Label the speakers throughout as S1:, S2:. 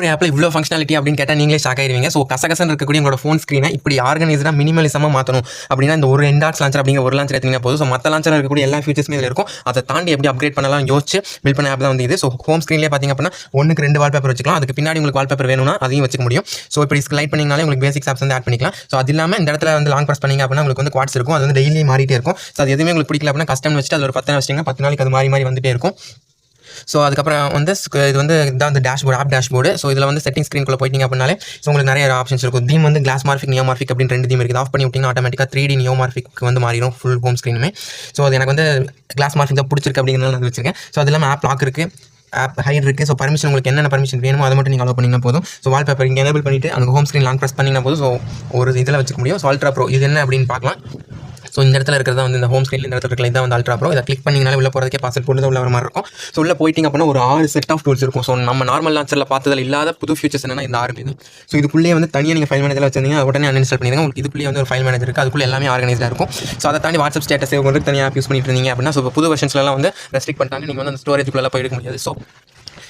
S1: ஒரு ஆப்பில் இவ்வளோ ஃபங்க்ஷனாலிட்டி அப்படின்னு கேட்டால் நீங்களே ஷாக் ஆயிருவீங்க. ஸோ கசகசன்னு இருக்கக்கூடிய உங்களோட ஃபோன் ஸ்க்ரீனை இப்படி ஆர்கனைஸ்டாக மினிமலிசமாக மாற்றணும் அப்படின்னா இந்த ஒரு எண்டாக்ஸ் லான்ச்சர் அப்படிங்கிற ஒரு லான்ச்சர் எடுத்தீங்கன்னா போதும். ஸோ மற்ற லான்ச்சர் இருக்கக்கூடிய எல்லா ஃபீச்சர்ஸுமே இதில் இருக்கும். அதை தாண்டி எப்படி அப்கிரேட் பண்ணலாம் யோசிச்சு பில் பண்ண ஆப் தான் வந்து இது. ஸோ ஹோம் ஸ்க்ரீன்லேயே பார்த்திங்க அப்படின்னா 1க்கு 2 வால்பேப்பர் வச்சுக்கலாம். அதுக்கு பின்னாடி உங்களுக்கு வால்பேப்பர் வேணும்னா அதையும் வச்சுக்க முடியும். ஸோ இப்படி ஸ்லைட் பண்ணிங்கனாலே உங்களுக்கு பேசிக்ஸ் ஆப்ஸ் வந்து ஆட் பண்ணிக்கலாம். ஸோ அது இல்லாமல் இந்த இடத்துல வந்து லாங் ப்ரெஸ் பண்ணிங்க அப்படின்னா உங்களுக்கு வந்து குவாட்ஸ் இருக்கும். அது வந்து டெய்லி மாறிட்டே இருக்கும். ஸோ அது எதுவுமே உங்களுக்கு பிடிக்கல அப்படின்னா கஸ்டம் வச்சுட்டு அது ஒரு 10 நாள் வச்சிங்கன்னா 10 நாளைக்கு அது மாறி வந்துட்டே இருக்கும். ஸோ அதுக்கப்புறம் வந்து இது வந்து இதான் வந்து டேஷ்போர்டு, ஆப் டேஷ்போர்டு. ஸோ இதில் வந்து செட்டிங் ஸ்க்ரீனுக்குள்ளே போயிட்டீங்க அப்படின்னாலே ஸோ உங்களுக்கு நிறைய ஆப்ஷன்ஸ் இருக்கும். தீம் வந்து கிளாஸ் மார்ஃபிக், நியோமார்ஃபிக் அப்படின்னு 2 தீம் இருக்குது. ஆஃப் பண்ணி விட்டிங்கன்னா ஆட்டோமேட்டிக்காக 3D நியோமார்ஃபிக் வந்து மாறிடும் ஃபுல் ஹோம் ஸ்க்ரீனுமே. ஸோ அது எனக்கு வந்து கிளாஸ் மார்ஃபிக் தான் பிடிச்சிருக்கு அப்படிங்கிறனால நான் வச்சிருக்கேன். ஸோ அது இல்லாமல் ஆப் லாக் இருக்குது, ஆப் ஹைட் இருக்குது. ஸோ பர்மிஷன் உங்களுக்கு என்னென்ன பர்மிஷன் வேணுமோ அதை மட்டும் நீங்கள் அலோவ் பண்ணிங்கன்னா போதும். ஸோ வால்பேப்பர் இங்கே எனேபிள் பண்ணிவிட்டு அந்த ஹோம் ஸ்க்ரீன் லாங் ப்ரெஸ் பண்ணிங்கன்னா போதும். ஸோ ஒரு இதில் வச்சுக்க முடியும். ஸோ அல்ட்ரா ப்ரோ இது என்ன அப்படின்னு பார்க்கலாம். ஸோ இந்த இடத்துல இருக்கிறதா வந்து இந்த ஹோம் ஸ்க்ரீனில் இந்த இடத்துல இருக்கிற இதான் வந்து அல்ட்ரா ப்ரோ. இதை கிளிக் பண்ணிங்கனாலே உள்ள போகிறதுக்கே பாஸ்வேர்ட் போட்டு உள்ள வர மாதிரி இருக்கும். ஸோ உள்ள போயிட்டிங்க அப்படின்னா ஒரு 6 செட் ஆஃப் டூல்ஸ் இருக்கும். ஸோ நம்ம நார்மல் லான்ச்சரில் பார்த்ததில் இல்லாத புது ஃபியூச்சர்ஸ் என்னன்னா இந்த 6 இது. ஸோ இதுக்குள்ளேயே வந்து தனியாக நீங்கள் ஃபைல் மேனேஜரில் வச்சிருந்தீங்க உடனே அன்இன்ஸ்டால் பண்ணிடுங்க. உங்களுக்கு இதுக்குள்ளேயே வந்து ஒரு ஃபைல் மேனேஜர் இருக்குது. அதுக்குள்ளே எல்லாமே ஆர்கனைஸ்டாக இருக்கும். ஸோ அதை தாண்டி வாட்ஸ்அப் ஸ்டேட்டஸ் சேவ் பண்ணுறது தனியாக ஆப் யூஸ் பண்ணிட்டு இருந்தீங்க அப்படின்னா ஸோ புது வெர்ஷன்ஸ்லாம் வந்து ரெஸ்ட்ரிக்ட் பண்ணிட்டாங்க. நீங்கள் வந்து அந்த ஸ்டோரேஜுக்குள்ளே போய் எடுக்க முடியாது. ஸோ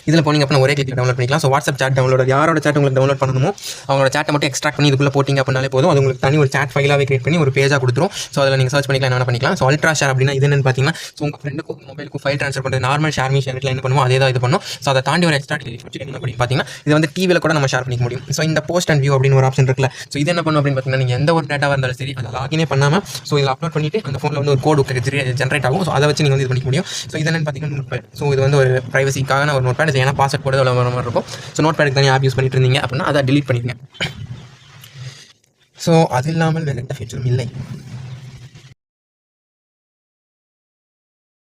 S1: இதில் போனீங்க அப்படின்னா ஒரே கிளிக் டவுன்லோட் பண்ணிக்கலாம். ஸோ வாட்ஸ்அப் சாட் டவுன்லோட் யாரோட சாட் உங்களுக்கு டவுன்லோட் பண்ணணுமோ அவங்களோட சாட்டை மட்டும் எக்ஸ்ட்ராக்ட் பண்ணி இதுக்குள்ளே போட்டிங்க அப்படின்னாலே போதும். அது உங்களுக்கு தனி ஒரு சாட் ஃபைலாகவே கிரியேட் பண்ணி ஒரு பேஜாக கொடுத்துரும். ஸோ அதில் நீங்கள் சர்ச் பண்ணிக்கலாம், என்ன பண்ணிக்கலாம். ஸோ அல்ட்ரா ஷேர் அப்படின்னா இது என்னன்னு பார்த்தீங்கன்னா ஸோ உங்கள் ஃப்ரெண்டுக்கும் மொபைலுக்கும் ஃபைல் ட்ரான்ஸ்ஃபர் பண்ணுறது நார்மல் ஷேர் ஷேரில் என்ன பண்ணுவோம் அதே தான் இது பண்ணும். ஸோ அதை தாண்டி ஒரு எக்ஸ்ட்ரா அப்படின்னு பார்த்தீங்கன்னா இது வந்து டிவியில் கூட நம்ம ஷேர் பண்ணிக்க முடியும். ஸோ இந்த போஸ்ட் அண்ட் வியூ அப்படின்னு ஒரு ஆப்ஷன் இருக்குல்ல. ஸோ இது என்ன பண்ணும் அப்படின்னு பார்த்தீங்கன்னா நீங்கள் எந்த ஒரு டேட்டாவாக இருந்தாலும் சரி அதை லாகினே பண்ணாமல் ஸோ இதில் அப்லோட் பண்ணிவிட்டு அந்த ஃபோனில் வந்து ஒரு கோடு ஜென்ரேட் ஆகும். ஸோ அதை வச்சு நீங்கள் வந்து இது பண்ணிக்க முடியும். ஸோ இது என்னன்னு பார்த்தீங்கன்னா நோட் பேட். ஸோ இது வந்து ஒரு ப்ரைவசிக்கான ஒரு நோட் பேட். ஏன்னா பாஸ்வேர்ட் போட வர மாதிரி இருக்கும். ஸோ நோட் பேடுக்கு தனியாக ஆப் யூஸ் பண்ணிட்டு இருந்தீங்க அப்படின்னா அதை டிலீட் பண்ணிடுங்க. ஸோ அது இல்லாமல் வேறு எந்த ஃபீச்சரும் இல்லை.